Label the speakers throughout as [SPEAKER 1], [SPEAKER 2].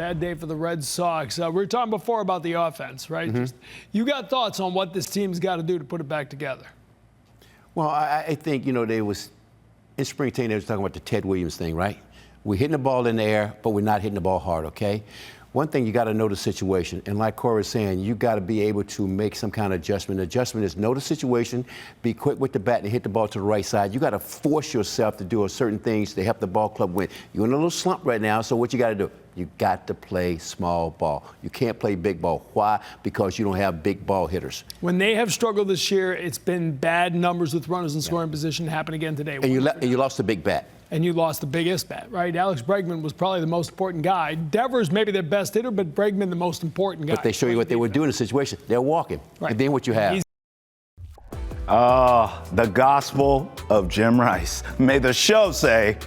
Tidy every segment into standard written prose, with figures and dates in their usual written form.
[SPEAKER 1] Bad day for the Red Sox. We were talking before about the offense, right?
[SPEAKER 2] Mm-hmm.
[SPEAKER 1] You got thoughts on what this team's got to do to put it back together?
[SPEAKER 2] Well, I think, they was, in spring training, they was talking about the Ted Williams thing, right? We're hitting the ball in the air, but we're not hitting the ball hard, okay? One thing, you got to know the situation. And like Corey's saying, you got to be able to make some kind of adjustment. The adjustment is know the situation, be quick with the bat and hit the ball to the right side. You got to force yourself to do certain things to help the ball club win. You're in a little slump right now, so what you got to do? You got to play small ball. You can't play big ball. Why? Because you don't have big ball hitters.
[SPEAKER 1] When they have struggled this year, it's been bad numbers with runners in scoring position. Happen again today.
[SPEAKER 2] And you lost the big bat.
[SPEAKER 1] And you lost the biggest bat, right? Alex Bregman was probably the most important guy. Devers maybe their best hitter, but Bregman the most important guy.
[SPEAKER 2] But they show you what they were doing in the situation. They're walking. Right. And then what you have.
[SPEAKER 3] The gospel of Jim Rice. May the show say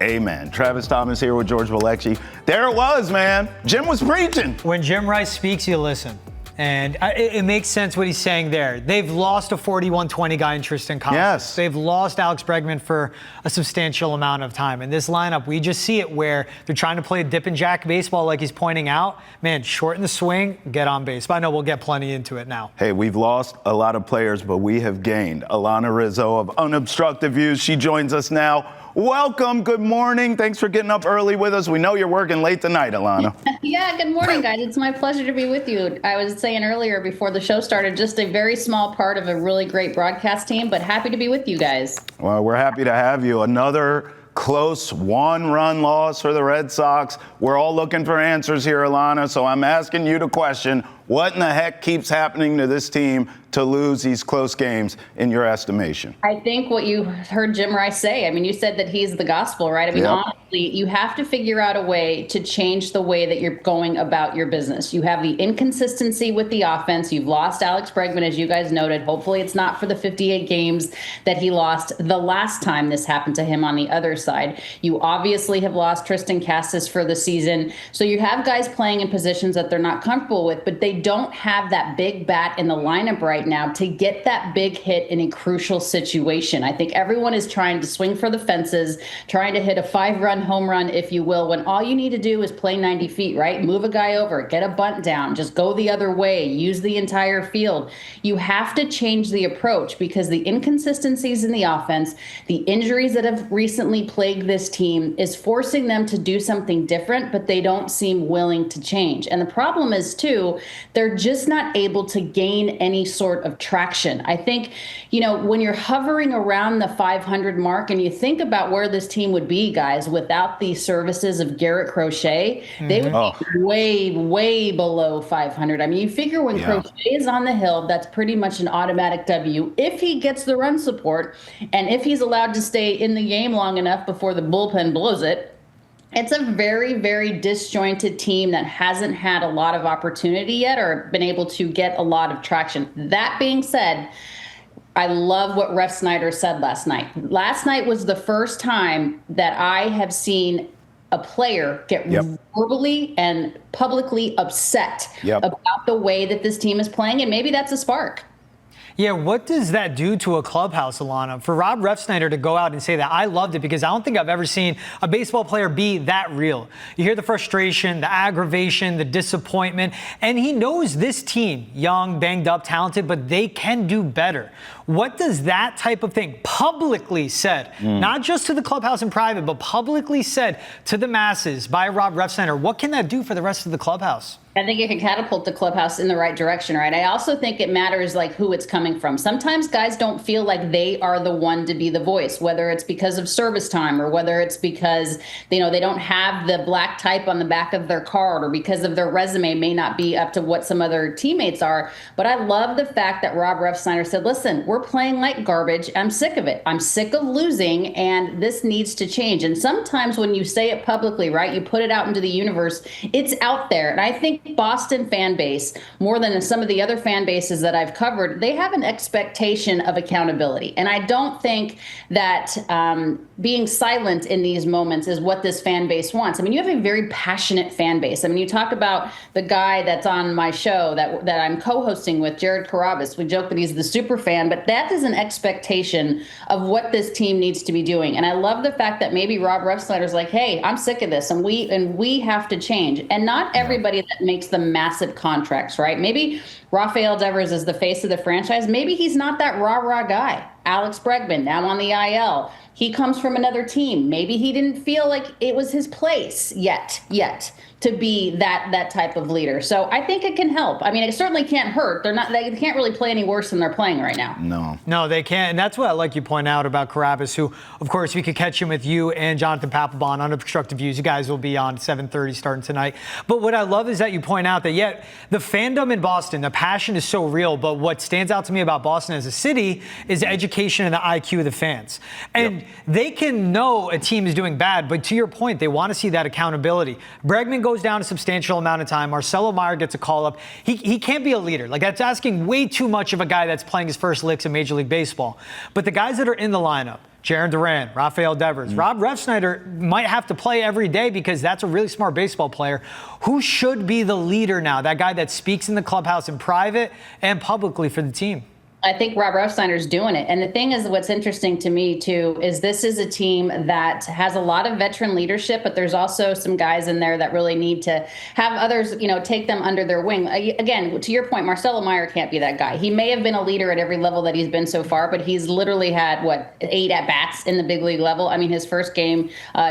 [SPEAKER 3] amen. Travis Thomas here with George Balekji. There it was, man. Jim was preaching.
[SPEAKER 4] When Jim Rice speaks, you listen. And it makes sense what he's saying there. They've lost a 41-20 guy in Tristan Collins.
[SPEAKER 3] Yes.
[SPEAKER 4] They've lost Alex Bregman for a substantial amount of time. In this lineup, we just see it where they're trying to play dip and jack baseball like he's pointing out. Man, shorten the swing, get on base. But I know we'll get plenty into it now.
[SPEAKER 3] Hey, we've lost a lot of players, but we have gained. Alanna Rizzo of Unobstructed Views. She joins us now. Welcome. Good morning. Thanks for getting up early with us. We know you're working late tonight, Alanna.
[SPEAKER 5] Yeah, good morning, guys. It's my pleasure to be with you. I was saying earlier before the show started, just a very small part of a really great broadcast team, but happy to be with you guys.
[SPEAKER 3] Well, we're happy to have you. Another close one-run loss for the Red Sox. We're all looking for answers here, Alanna, so I'm asking you the question, what in the heck keeps happening to this team to lose these close games in your estimation?
[SPEAKER 5] I think what you heard Jim Rice say, I mean, you said that he's the gospel, right? I mean, honestly, you have to figure out a way to change the way that you're going about your business. You have the inconsistency with the offense. You've lost Alex Bregman, as you guys noted. Hopefully it's not for the 58 games that he lost the last time this happened to him on the other side. You obviously have lost Tristan Cassis for the season. So you have guys playing in positions that they're not comfortable with, but they don't have that big bat in the lineup right now to get that big hit in a crucial situation. I think everyone is trying to swing for the fences, trying to hit a 5-run home run, if you will, when all you need to do is play 90 feet, right? Move a guy over, get a bunt down, just go the other way, use the entire field. You have to change the approach because the inconsistencies in the offense, the injuries that have recently plagued this team is forcing them to do something different, but they don't seem willing to change. And the problem is, too, they're just not able to gain any sort of traction. I think, when you're hovering around the 500 mark and you think about where this team would be, guys, without the services of Garrett Crochet, they would be way, way below 500. I mean, you figure when Crochet is on the hill, that's pretty much an automatic W if he gets the run support and if he's allowed to stay in the game long enough before the bullpen blows it. It's a very, very disjointed team that hasn't had a lot of opportunity yet or been able to get a lot of traction. That being said, I love what Ref Snyder said last night. Last night was the first time that I have seen a player get verbally and publicly upset about the way that this team is playing, and maybe that's a spark.
[SPEAKER 4] Yeah, what does that do to a clubhouse, Alanna? For Rob Refsnyder to go out and say that, I loved it because I don't think I've ever seen a baseball player be that real. You hear the frustration, the aggravation, the disappointment, and he knows this team, young, banged up, talented, but they can do better. What does that type of thing publicly said, not just to the clubhouse in private, but publicly said to the masses by Rob Refsnyder, what can that do for the rest of the clubhouse?
[SPEAKER 5] I think it can catapult the clubhouse in the right direction, right? I also think it matters like who it's coming from. Sometimes guys don't feel like they are the one to be the voice, whether it's because of service time or whether it's because they don't have the black type on the back of their card or because of their resume may not be up to what some other teammates are. But I love the fact that Rob Refsnyder said, listen, we're playing like garbage. I'm sick of it. I'm sick of losing, and this needs to change. And sometimes when you say it publicly, right, you put it out into the universe, it's out there. And I think Boston fan base, more than some of the other fan bases that I've covered, they have an expectation of accountability. And I don't think that being silent in these moments is what this fan base wants. I mean, you have a very passionate fan base. I mean, you talk about the guy that's on my show that I'm co-hosting with, Jared Carabas. We joke that he's the super fan, but but that is an expectation of what this team needs to be doing. And I love the fact that maybe Rob Refsnyder's like, hey, I'm sick of this, and we have to change. And not everybody that makes the massive contracts, right? Maybe Rafael Devers is the face of the franchise. Maybe he's not that rah-rah guy. Alex Bregman, now on the IL. He comes from another team. Maybe he didn't feel like it was his place yet to be that type of leader. So I think it can help. I mean, it certainly can't hurt. They can't really play any worse than they're playing right now.
[SPEAKER 4] No, they can't. And that's what I like you point out about Carabas, who, of course, we could catch him with you and Jonathan Papelbon on Unobstructed Views. You guys will be on 7:30 starting tonight. But what I love is that you point out that, the fandom in Boston, the passion is so real. But what stands out to me about Boston as a city is the education and the IQ of the fans. And they can know a team is doing bad, but to your point, they want to see that accountability. Bregman goes down a substantial amount of time. Marcelo Meyer gets a call up. He can't be a leader. Like, that's asking way too much of a guy that's playing his first licks in Major League Baseball. But the guys that are in the lineup, Jarren Duran, Rafael Devers, Rob Refsnyder might have to play every day because that's a really smart baseball player. Who should be the leader now? That guy that speaks in the clubhouse in private and publicly for the team.
[SPEAKER 5] I think Rob Refsnyder's doing it. And the thing is, what's interesting to me, too, is this is a team that has a lot of veteran leadership, but there's also some guys in there that really need to have others, take them under their wing. Again, to your point, Marcelo Meyer can't be that guy. He may have been a leader at every level that he's been so far, but he's literally had, 8 at-bats in the big league level. I mean, his first game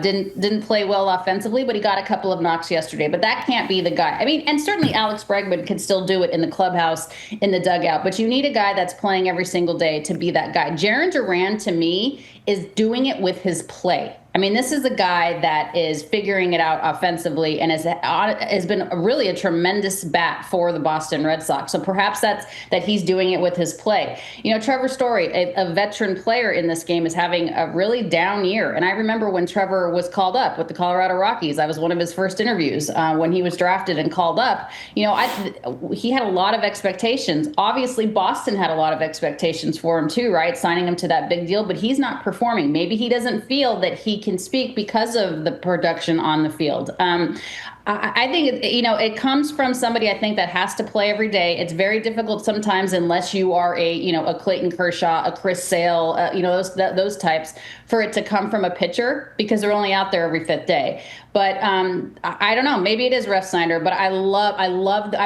[SPEAKER 5] didn't play well offensively, but he got a couple of knocks yesterday. But that can't be the guy. I mean, and certainly Alex Bregman can still do it in the clubhouse, in the dugout, but you need a guy that's playing every single day to be that guy. Jarren Duran, to me, is doing it with his play. I mean, this is a guy that is figuring it out offensively and has been really a tremendous bat for the Boston Red Sox. So perhaps that he's doing it with his play. Trevor Story, a veteran player in this game, is having a really down year. And I remember when Trevor was called up with the Colorado Rockies. I was one of his first interviews when he was drafted and called up. He had a lot of expectations. Obviously, Boston had a lot of expectations for him too, right? Signing him to that big deal, but he's not performing. Maybe he doesn't feel that he can speak because of the production on the field. I think, it comes from somebody, I think, that has to play every day. It's very difficult sometimes unless you are a Clayton Kershaw, a Chris Sale, those types, for it to come from a pitcher because they're only out there every 5th day. But I don't know. Maybe it is Refsnyder, but I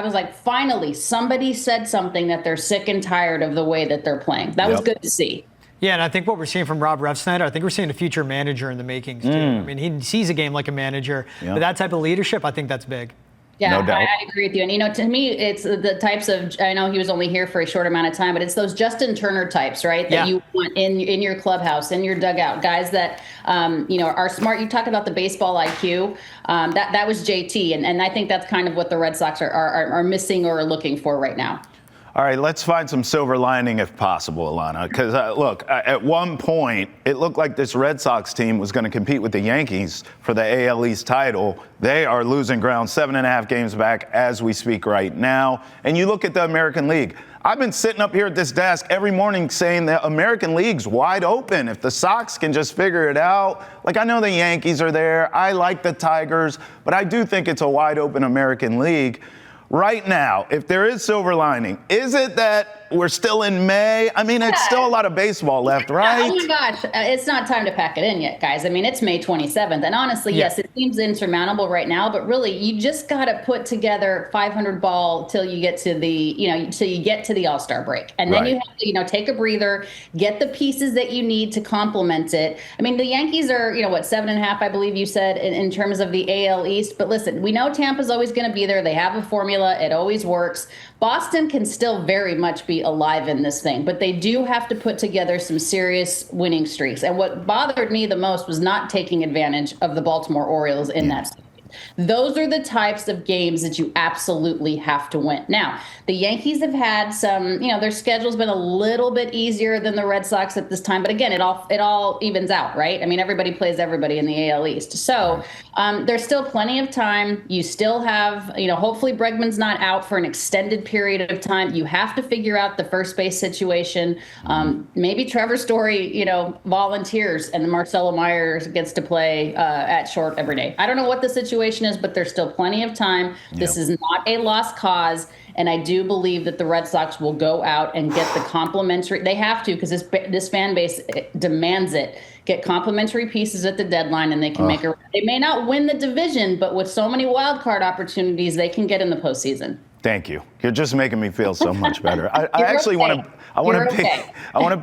[SPEAKER 5] was like, finally, somebody said something that they're sick and tired of the way that they're playing. That was good to see.
[SPEAKER 4] Yeah, and I think what we're seeing from Rob Refsnyder, I think we're seeing a future manager in the makings, too. I mean, he sees a game like a manager. But that type of leadership, I think that's big.
[SPEAKER 5] Yeah,
[SPEAKER 3] No doubt.
[SPEAKER 5] I agree with you. And, to me, it's the types of, I know he was only here for a short amount of time, but it's those Justin Turner types, right, that you want in your clubhouse, in your dugout, guys that, are smart. You talk about the baseball IQ. That was JT, and I think that's kind of what the Red Sox are missing or are looking for right now.
[SPEAKER 3] All right, let's find some silver lining if possible, Alanna. Because, look, at one point, it looked like this Red Sox team was going to compete with the Yankees for the AL East title. They are losing ground 7.5 games back as we speak right now. And you look at the American League. I've been sitting up here at this desk every morning saying the American League's wide open. If the Sox can just figure it out. Like, I know the Yankees are there. I like the Tigers. But I do think it's a wide open American League. Right now, if there is silver lining, is it that we're still in May? I mean, it's still a lot of baseball left, right?
[SPEAKER 5] Oh, my gosh. It's not time to pack it in yet, guys. I mean, it's May 27th. And honestly, yes, it seems insurmountable right now. But really, you just got to put together 500 ball till you get to the All-Star break. And then you have to, take a breather, get the pieces that you need to complement it. I mean, the Yankees are, 7.5, I believe you said, in terms of the AL East. But listen, we know Tampa's always going to be there. They have a formula. It always works. Boston can still very much be alive in this thing, but they do have to put together some serious winning streaks. And what bothered me the most was not taking advantage of the Baltimore Orioles in that series. Those are the types of games that you absolutely have to win. Now, the Yankees have had some, their schedule's been a little bit easier than the Red Sox at this time. But again, it all evens out, right? I mean, everybody plays everybody in the AL East. So there's still plenty of time. You still have, hopefully Bregman's not out for an extended period of time. You have to figure out the first base situation. Maybe Trevor Story, volunteers and Marcelo Myers gets to play at short every day. I don't know what the situation situation is, but there's still plenty of time. This is not a lost cause. And I do believe that the Red Sox will go out and get the complimentary. They have to, because this fan base demands it. Get complimentary pieces at the deadline, and they can make a. They may not win the division, but with so many wild card opportunities, they can get in the postseason.
[SPEAKER 3] Thank you. You're just making me feel so much better. I actually want to. I want to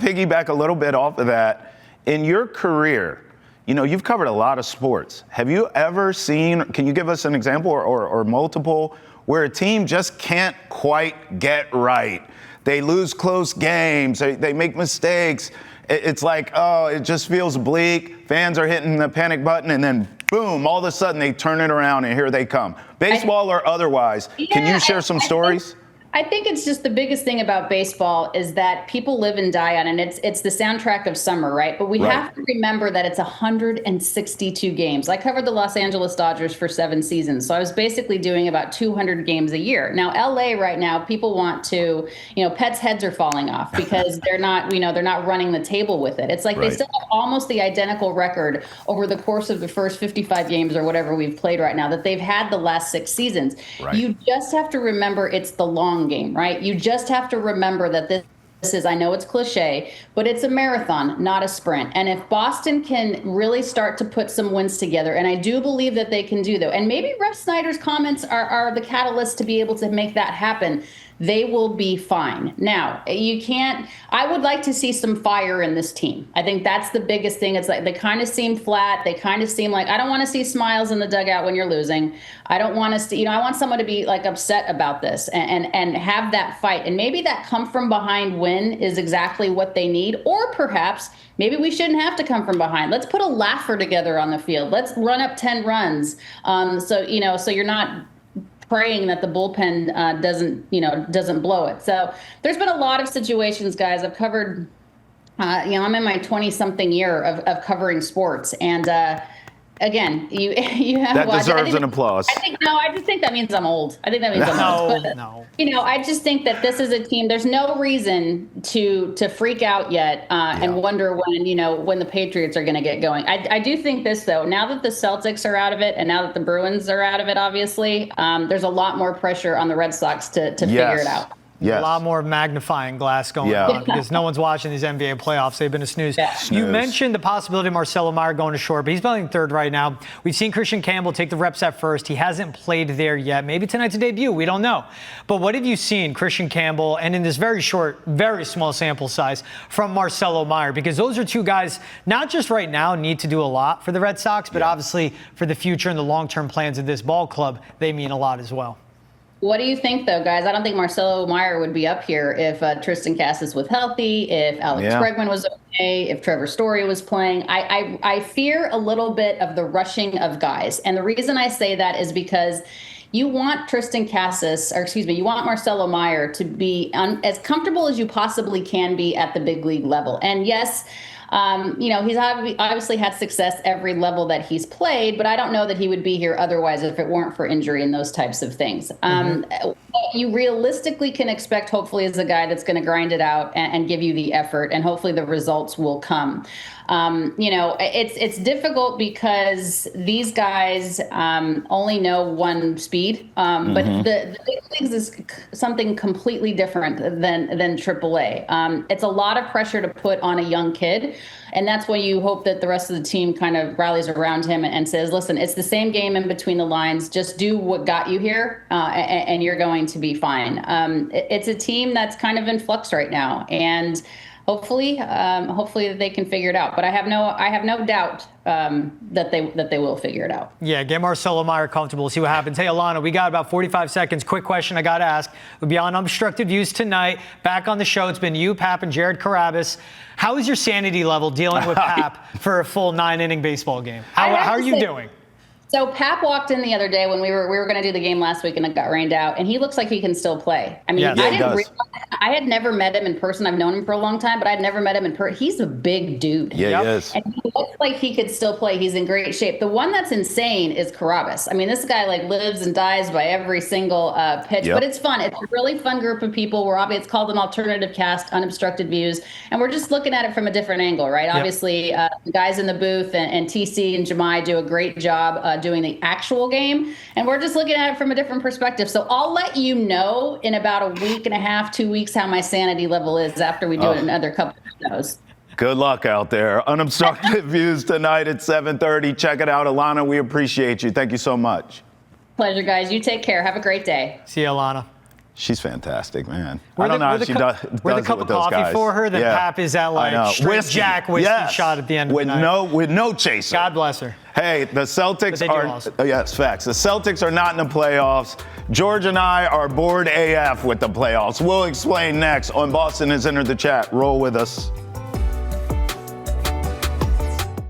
[SPEAKER 3] piggyback a little bit off of that. In your career, you've covered a lot of sports. Have you ever seen? Can you give us an example or multiple where a team just can't quite get right? They lose close games. They make mistakes. It's like, it just feels bleak. Fans are hitting the panic button, and then boom, all of a sudden they turn it around, and here they come. Baseball or otherwise. Can you share some stories?
[SPEAKER 5] I think it's just the biggest thing about baseball is that people live and die on it. It's the soundtrack of summer, right? But we have to remember that it's 162 games. I covered the Los Angeles Dodgers for 7 seasons. So I was basically doing about 200 games a year. Now, LA right now, people want to, pets' heads are falling off because they're not, they're not running the table with it. It's like they still have almost the identical record over the course of the first 55 games or whatever we've played right now that they've had the last 6 seasons. Right. You just have to remember it's the long game, right? You just have to remember that this is, I know it's cliche, but it's a marathon, not a sprint. And if Boston can really start to put some wins together, and I do believe that they can do that, and maybe Ref Snyder's comments are the catalyst to be able to make that happen, they will be fine. Now, I would like to see some fire in this team. I think that's the biggest thing. It's like they kind of seem flat. They kind of seem like, I don't want to see smiles in the dugout when you're losing. I don't want to see, I want someone to be like upset about this and have that fight. And maybe that come from behind win is exactly what they need. Or perhaps maybe we shouldn't have to come from behind. Let's put a laugher together on the field. Let's run up 10 runs. So you're not praying that the bullpen doesn't blow it. So there's been a lot of situations, guys. I've covered, I'm in my 20-something year of covering sports, and again, you have
[SPEAKER 3] that deserves an applause.
[SPEAKER 5] I just think that means I'm old. I think that means I'm old. But,
[SPEAKER 4] no.
[SPEAKER 5] I just think that this is a team. There's no reason to freak out yet and wonder when the Patriots are going to get going. I do think this, though. Now that the Celtics are out of it, and now that the Bruins are out of it, obviously, there's a lot more pressure on the Red Sox to figure it out.
[SPEAKER 4] Yes. A lot more magnifying glass going on because no one's watching these NBA playoffs. They've been a snooze. You mentioned the possibility of Marcelo Meyer going to short, but he's playing third right now. We've seen Christian Campbell take the reps at first. He hasn't played there yet. Maybe tonight's a debut. We don't know. But what have you seen, Christian Campbell, and in this very short, very small sample size, from Marcelo Meyer? Because those are two guys, not just right now, need to do a lot for the Red Sox, but obviously for the future and the long-term plans of this ball club, they mean a lot as well.
[SPEAKER 5] What do you think, though, guys? I don't think Marcelo Meyer would be up here if Tristan Casas was healthy, if Alex Bregman was okay, if Trevor Story was playing. I fear a little bit of the rushing of guys. And the reason I say that is because you want you want Marcelo Meyer to be as comfortable as you possibly can be at the big league level. And yes, he's obviously had success every level that he's played, but I don't know that he would be here otherwise if it weren't for injury and those types of things. What you realistically can expect, hopefully, is a guy that's going to grind it out and give you the effort, and hopefully the results will come. It's difficult because these guys only know one speed, but the big leagues is something completely different than AAA. It's a lot of pressure to put on a young kid, and that's why you hope that the rest of the team kind of rallies around him and says, listen, it's the same game in between the lines. Just do what got you here, and you're going to be fine. It's a team that's kind of in flux right now, and hopefully they can figure it out. But I have no doubt that they will figure it out. Yeah,
[SPEAKER 4] get Marcelo Meyer comfortable. See what happens. Hey, Alanna, we got about 45 seconds. Quick question I got to ask. We'll be on Unobstructed Views tonight. Back on the show, it's been you, Pap, and Jared Carabas. How is your sanity level dealing with Pap for a full 9-inning baseball game? How are you doing?
[SPEAKER 5] So Pap walked in the other day when we were going to do the game last week, and it got rained out, and he looks like he can still play. I mean, I had never met him in person. I've known him for a long time, but I'd never met him in person. He's a big dude.
[SPEAKER 2] Yeah, he is.
[SPEAKER 5] And he looks like he could still play. He's in great shape. The one that's insane is Carabas. I mean, this guy lives and dies by every single pitch, but it's fun. It's a really fun group of people. It's called an alternative cast, Unobstructed Views, and we're just looking at it from a different angle, right? Obviously, the guys in the booth and TC and Jemai do a great job doing the actual game. And we're just looking at it from a different perspective. So I'll let you know in about a week and a half, 2 weeks, how my sanity level is after we do another couple of shows.
[SPEAKER 3] Good luck out there. Unobstructed Views tonight at 7:30. Check it out. Alanna, we appreciate you. Thank you so much.
[SPEAKER 5] Pleasure, guys. You take care. Have a great day.
[SPEAKER 4] See you, Alanna.
[SPEAKER 3] She's fantastic, man. I don't know how she does it
[SPEAKER 4] With a
[SPEAKER 3] with
[SPEAKER 4] cup of
[SPEAKER 3] those
[SPEAKER 4] coffee
[SPEAKER 3] guys.
[SPEAKER 4] for her, then Pap is that straight Jack whiskey shot at the end of the night.
[SPEAKER 3] With no chaser.
[SPEAKER 4] God bless her.
[SPEAKER 3] Hey, the Celtics are, yes, facts. The Celtics are not in the playoffs. George and I are bored AF with the playoffs. We'll explain next on Boston Has Entered the Chat. Roll with us.